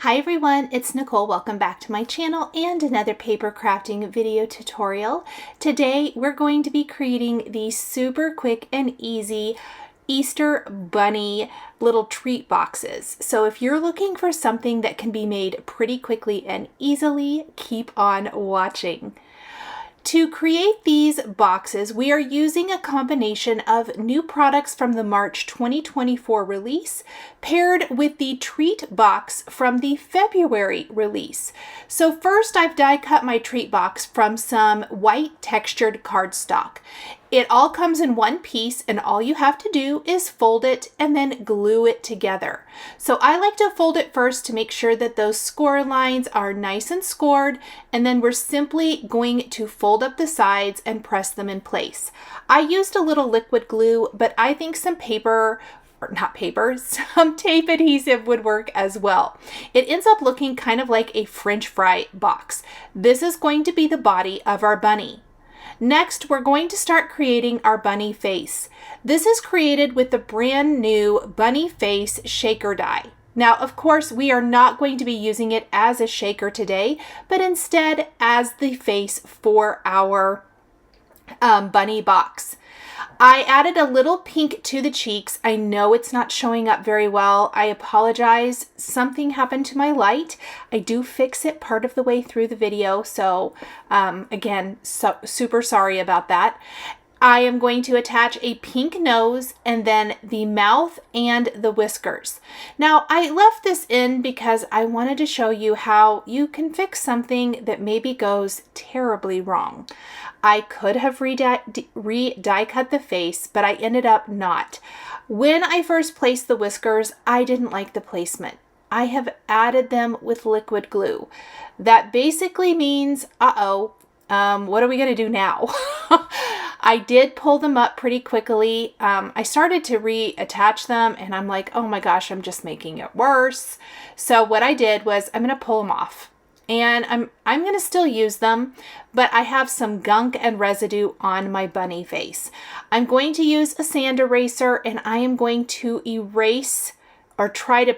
Hi everyone, it's Nicole. Welcome back to my channel and another paper crafting video tutorial. Today we're going to be creating these super quick and easy Easter bunny little treat boxes. So if you're looking for something that can be made pretty quickly and easily, keep on watching. To create these boxes, we are using a combination of new products from the March 2024 release paired with the treat box from the February release. So first I've die cut my treat box from some white textured cardstock. It all comes in one piece and all you have to do is fold it and then glue it together. So I like to fold it first to make sure that those score lines are nice and scored, and then we're simply going to fold up the sides and press them in place. I used a little liquid glue, but I think some paper, or not paper, some tape adhesive would work as well. It ends up looking kind of like a French fry box. This is going to be the body of our bunny. Next, we're going to start creating our bunny face. This is created with the brand new bunny face shaker die. Now, of course, we are not going to be using it as a shaker today, but instead as the face for our bunny box. I added a little pink to the cheeks. I know it's not showing up very well. I apologize. Something happened to my light. I do fix it part of the way through the video. So again, super sorry about that. I am going to attach a pink nose and then the mouth and the whiskers. Now, I left this in because I wanted to show you how you can fix something that maybe goes terribly wrong. I could have die cut the face, but I ended up not. When I first placed the whiskers, I didn't like the placement. I have added them with liquid glue. That basically means, what are we gonna do now? I did pull them up pretty quickly. I started to reattach them and I'm like, oh my gosh, I'm just making it worse. So what I did was I'm gonna pull them off. And I'm going to still use them, but I have some gunk and residue on my bunny face. I'm going to use a sand eraser and I am going to erase or try to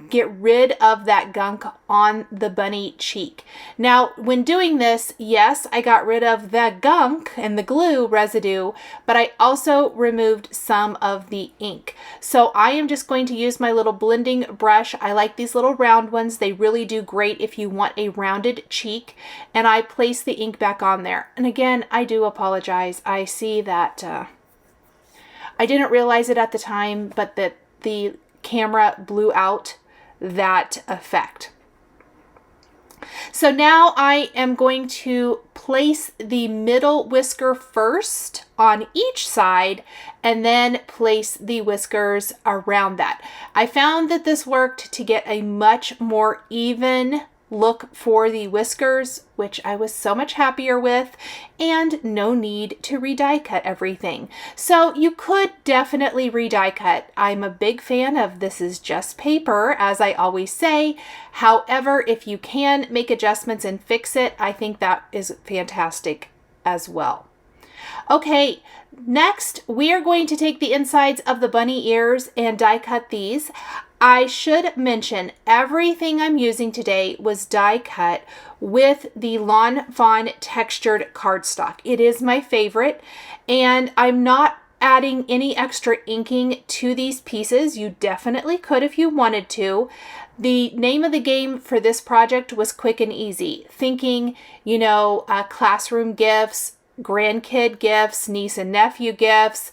get rid of that gunk on the bunny cheek. Now, when doing this, yes, I got rid of the gunk and the glue residue, but I also removed some of the ink. So I am just going to use my little blending brush. I like these little round ones. They really do great if you want a rounded cheek. And I place the ink back on there. And again, I do apologize. I see that I didn't realize it at the time, but that the camera blew out that effect. So now I am going to place the middle whisker first on each side and then place the whiskers around that. I found that this worked to get a much more even look for the whiskers, which I was so much happier with, and no need to re-die cut everything. So you could definitely re-die cut. I'm a big fan of this is just paper, as I always say. However, if you can make adjustments and fix it, I think that is fantastic as well. Okay, next we are going to take the insides of the bunny ears and die cut these. I should mention everything I'm using today was die cut with the Fawn textured cardstock. It is my favorite, and I'm not adding any extra inking to these pieces. You definitely could if you wanted to. The name of the game for this project was quick and easy, thinking, you know, classroom gifts, grandkid gifts, niece and nephew gifts,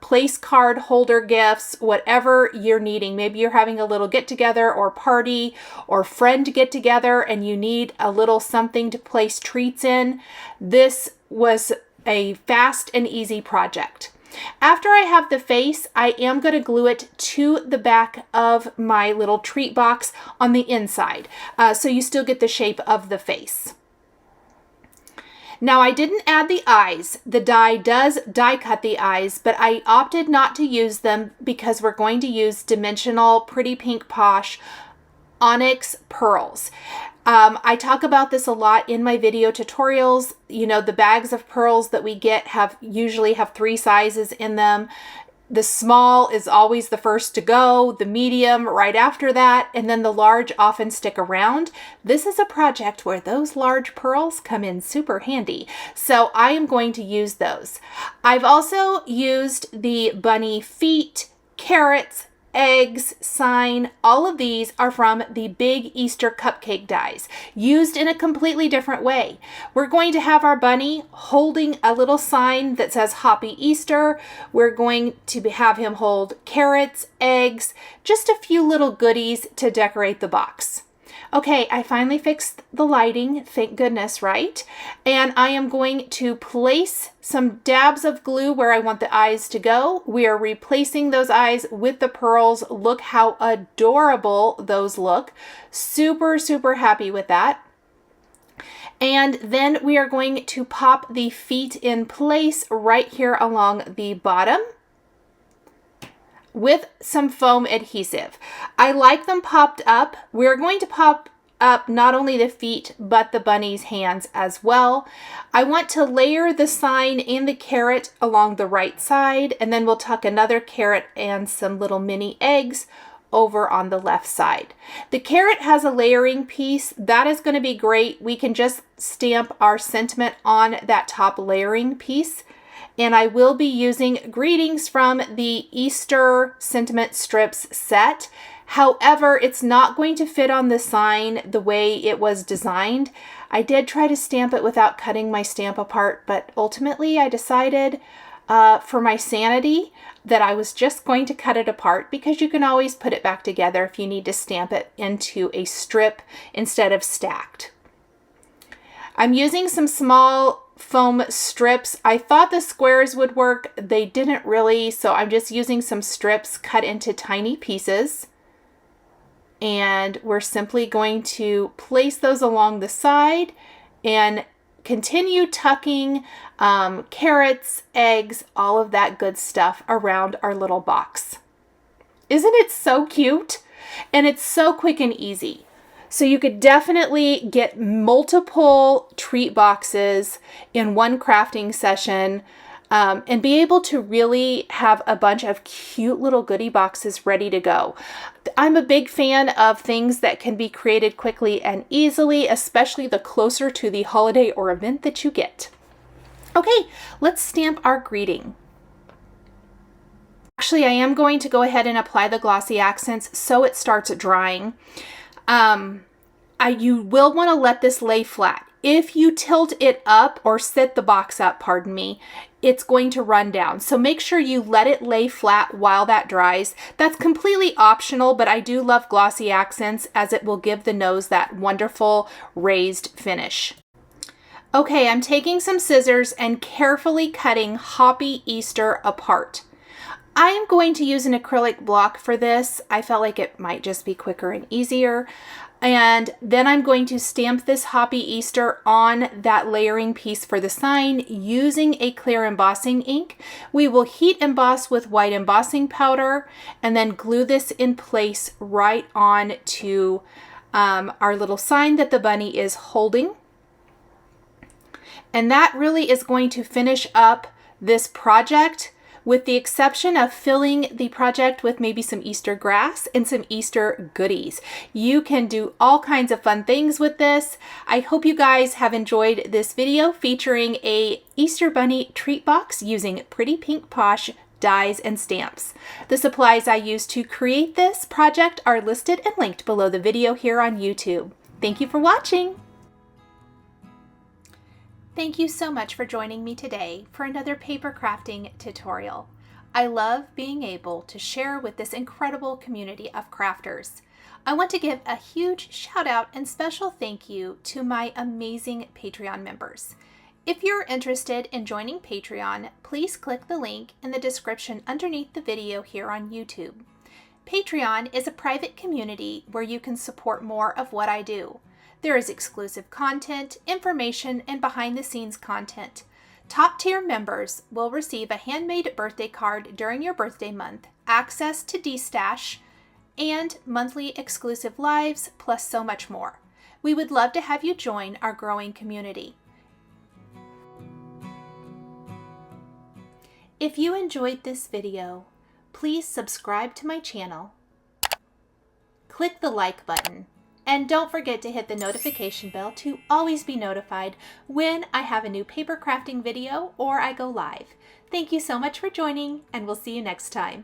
place card holder gifts, whatever you're needing. Maybe you're having a little get together or party or friend get together and you need a little something to place treats in. This was a fast and easy project. After I have the face, I am going to glue it to the back of my little treat box on the inside, so you still get the shape of the face. Now, I didn't add the eyes. The die does die cut the eyes, but I opted not to use them because we're going to use dimensional Pretty Pink Posh ONYX pearls. I talk about this a lot in my video tutorials. You know, the bags of pearls that we get usually have 3 sizes in them. The small is always the first to go, the medium right after that, and then the large often stick around. This is a project where those large pearls come in super handy, so I am going to use those. I've also used the bunny feet, carrots, eggs, sign. All of these are from the Big Easter Cupcake dies, used in a completely different way. We're going to have our bunny holding a little sign that says Happy Easter. We're going to have him hold carrots, eggs, just a few little goodies to decorate the box. Okay, I finally fixed the lighting, thank goodness, right? And I am going to place some dabs of glue where I want the eyes to go. We are replacing those eyes with the pearls. Look how adorable those look. Super, super happy with that. And then we are going to pop the feet in place right here along the bottom with some foam adhesive. I like them popped up. We're going to pop up not only the feet, but the bunny's hands as well. I want to layer the sign and the carrot along the right side, and then we'll tuck another carrot and some little mini eggs over on the left side. The carrot has a layering piece. That is going to be great. We can just stamp our sentiment on that top layering piece. And I will be using greetings from the Easter sentiment strips set. However, it's not going to fit on the sign the way it was designed. I did try to stamp it without cutting my stamp apart, but ultimately I decided for my sanity that I was just going to cut it apart, because you can always put it back together if you need to stamp it into a strip instead of stacked. I'm using some small foam strips. I thought the squares would work. They didn't really, so I'm just using some strips cut into tiny pieces. And we're simply going to place those along the side and continue tucking carrots, eggs, all of that good stuff around our little box. Isn't it so cute? And it's so quick and easy. So you could definitely get multiple treat boxes in one crafting session and be able to really have a bunch of cute little goodie boxes ready to go. I'm a big fan of things that can be created quickly and easily, especially the closer to the holiday or event that you get. Okay, let's stamp our greeting. Actually, I am going to go ahead and apply the glossy accents so it starts drying. You will want to let this lay flat. If you tilt it up or sit the box up, pardon me, it's going to run down. So make sure you let it lay flat while that dries. That's completely optional, but I do love glossy accents as it will give the nose that wonderful raised finish. Okay, I'm taking some scissors and carefully cutting Happy Easter apart. I am going to use an acrylic block for this. I felt like it might just be quicker and easier. And then I'm going to stamp this Happy Easter on that layering piece for the sign using a clear embossing ink. We will heat emboss with white embossing powder and then glue this in place right on to our little sign that the bunny is holding. And that really is going to finish up this project, with the exception of filling the project with maybe some Easter grass and some Easter goodies. You can do all kinds of fun things with this. I hope you guys have enjoyed this video featuring a Easter bunny treat box using pretty pink Posh dies and stamps. The supplies I used to create this project are listed and linked below the video here on YouTube. Thank you for watching. Thank you so much for joining me today for another paper crafting tutorial. I love being able to share with this incredible community of crafters. I want to give a huge shout out and special thank you to my amazing Patreon members. If you're interested in joining Patreon, please click the link in the description underneath the video here on YouTube. Patreon is a private community where you can support more of what I do. There is exclusive content, information, and behind-the-scenes content. Top-tier members will receive a handmade birthday card during your birthday month, access to D-Stash, and monthly exclusive lives, plus so much more. We would love to have you join our growing community. If you enjoyed this video, please subscribe to my channel. Click the like button. And don't forget to hit the notification bell to always be notified when I have a new paper crafting video or I go live. Thank you so much for joining, and we'll see you next time.